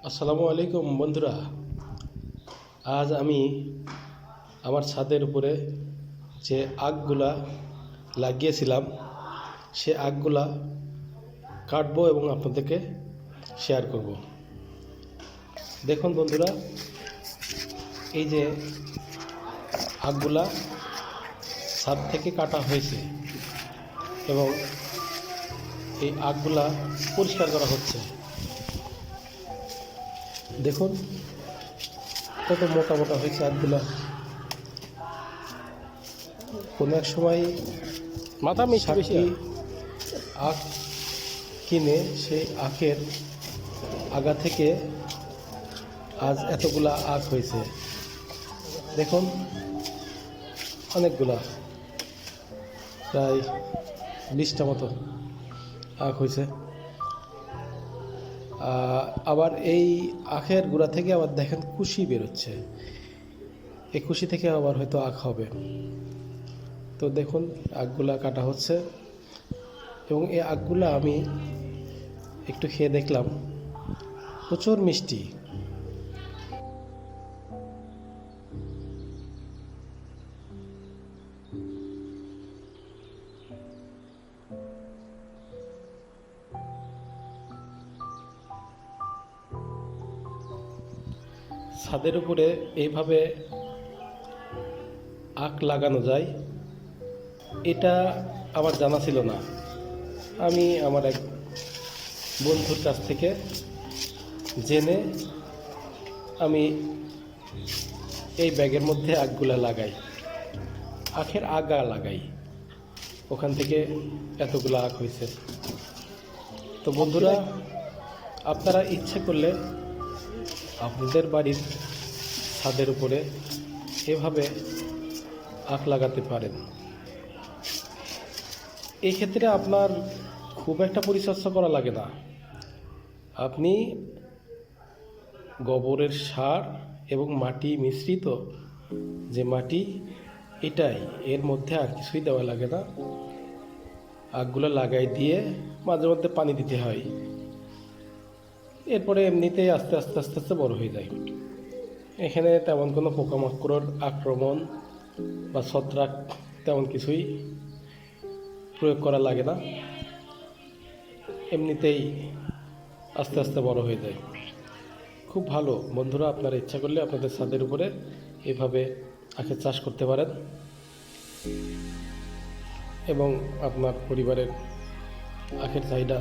আসসালামু আলাইকুম বন্ধুরা। আজ আমি আমার ছাদের উপরে যে আখগুলা লাগিয়েছিলাম সে আখগুলা কাটবো এবং আপনাদেরকে শেয়ার করব। দেখুন বন্ধুরা, এই যে আখগুলা ছাদ থেকে কাটা হয়েছে এবং এই আখগুলা পরিষ্কার করা হচ্ছে। দেখুন কত মোটা মোটা হয়েছে আখগুলা। কোনো এক সময় মাথা মিষ্টি বেশি সাতটি আখ কিনে সেই আখের আগা থেকে আজ এতগুলা আখ হয়েছে। দেখুন অনেকগুলা, প্রায় 20টা মতো আখ হয়েছে। আবার এই আখের গুঁড়া থেকে আবার দেখেন কুশি বেরোচ্ছে। এই কুশি থেকে আবার হয়তো আখ হবে। তো দেখুন আখগুলা কাটা হচ্ছে এবং এই আখগুলা আমি একটু খেয়ে দেখলাম, প্রচুর মিষ্টি। ছাদের উপরে এইভাবে আখ লাগানো যায় এটা আমার জানা ছিল না। আমি আমার এক বন্ধুর কাছ থেকে জেনে আমি এই ব্যাগের মধ্যে আখগুলা লাগাই, আখের আগা লাগাই, ওখান থেকে এতগুলো আখ হয়েছে। তো বন্ধুরা, আপনারা ইচ্ছে করলে আপনাদের বাড়ির ছাদের উপরে এভাবে আখ লাগাতে পারেন। এই ক্ষেত্রে আপনার খুব একটা পরিচর্যা করা লাগে না। আপনি গোবরের সার এবং মাটি মিশ্রিত যে মাটি, এটাই, এর মধ্যে আর কিছুই দেওয়া লাগে না। আখগুলো লাগাই দিয়ে মাঝে মধ্যে পানি দিতে হয়, এরপরে এমনিতেই আস্তে আস্তে আস্তে আস্তে বড় হয়ে যায়। এখানে তেমন কোনো পোকামাকড়ের আক্রমণ বা ছত্রাক তেমন কিছুই প্রয়োগ করা লাগে না, এমনিতেই আস্তে আস্তে বড় হয়ে যায়। খুব ভালো বন্ধুরা, আপনারা ইচ্ছা করলে আপনাদের ছাদের উপরে এভাবে আখের চাষ করতে পারেন এবং আপনার পরিবারের আখের চাহিদা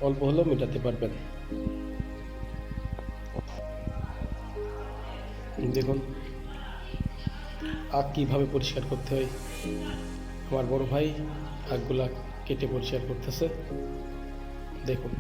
অল্প হলেও মেটাতে পারবেন। দেখুন আখ কীভাবে পরিষ্কার করতে হয়। আমার বড় ভাই আখগুলা কেটে পরিষ্কার করতেছে, দেখুন।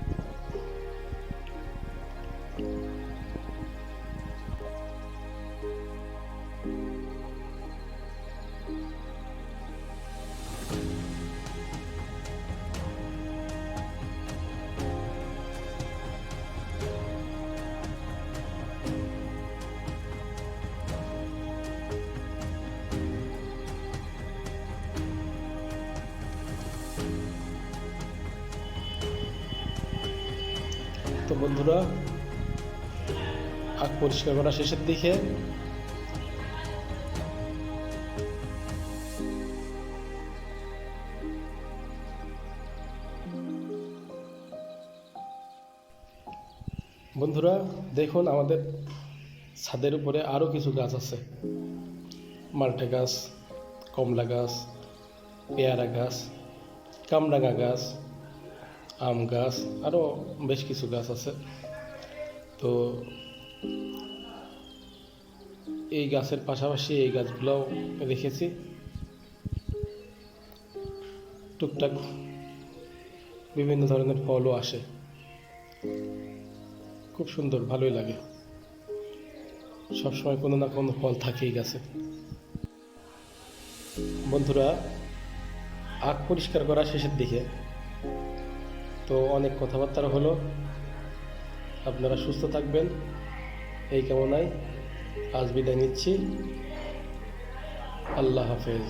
তো বন্ধুরা, আখ পরিষ্কার করা শেষের দিকে বন্ধুরা দেখুন আমাদের ছাদের উপরে আরও কিছু গাছ আছে। মাল্টা গাছ, কমলা গাছ, পেয়ারা গাছ, কামরাঙা গাছ, আম গাছ, আরও বেশ কিছু গাছ আছে। তো এই গাছের পাশাপাশি এই গাছগুলোও রেখেছি। টুকটাক বিভিন্ন ধরনের ফলও আসে, খুব সুন্দর, ভালোই লাগে। সবসময় কোনো না কোনো ফল থাকেই গাছে। বন্ধুরা, আখ পরিষ্কার করা শেষের দিকে, তো অনেক কথাবার্তা হলো। আপনারা সুস্থ থাকবেন এই কামনায় আজ বিদায় নিচ্ছি। আল্লাহ হাফেজ।